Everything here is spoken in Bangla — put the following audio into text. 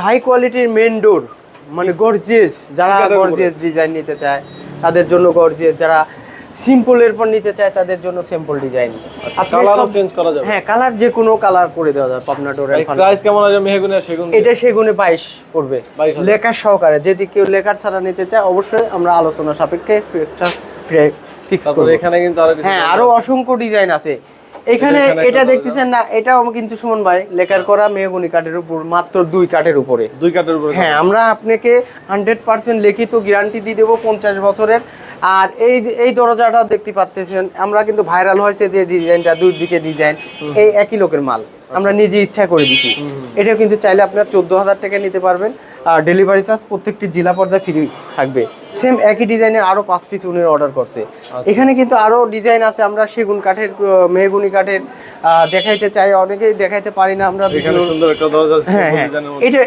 হাই কোয়ালিটির মেন ডোর, মানে গর্জিয়াস, যারা গর্জিয়াস ডিজাইন নিতে চায় তাদের জন্য গর্জিয়াস, যারা সিম্পলের পর নিতে চায় তাদের জন্য সিম্পল ডিজাইন। কালারও চেঞ্জ করা যাবে? হ্যাঁ, কালার যে কোনো কালার করে দেওয়া যাবে পাবনা ডোরের। প্রাইস কেমন আছে মেহগনি আর সেগুন? এটা সেগুনে 22 পড়বে লেকার সহকারে। যদি কেউ লেকার ছাড়া নিতে চায় অবশ্যই আমরা আলোচনা সাপেক্ষে এক্সট্রা ফিক্স করব। এখানে কিন্তু আরো অসংখ্য ডিজাইন আছে এখানে। এটা দেখতেছেন না, এটাও কিন্তু সুমন ভাই লেকার করা মেহগনি কাঠের উপর, মাত্র 2 কাঠের উপরে। 2 কাঠের উপরে? হ্যাঁ, আমরা আপনাকে 100% লিখিত গ্যারান্টি দিয়ে দেবো 50 বছরের। আর এই দরজাটা দেখতে পাচ্ছেন, আমরা কিন্তু ভাইরাল হয়েছে যে ডিজাইনটা, দুই দিকে ডিজাইন, এই একই লোকের মাল, আমরা নিজে ইচ্ছা করে দিছি। এটাও কিন্তু চাইলে আপনার 14,000 টাকা নিতে পারবেন। আর ডেলিভারি চার্জ প্রত্যেকটি জেলা পর্যায়ে ফ্রি থাকবে। সেম একই ডিজাইনের আরো 5 পিস উনি অর্ডার করছে। এখানে কিন্তু আরো ডিজাইন আছে, আমরা সেগুন কাঠের, মেহগনি কাঠের দেখাইতে চাই, অনেকেই দেখাইতে পারি না আমরা। এখানে সুন্দর একটা দরজা আছে। হ্যাঁ, এটা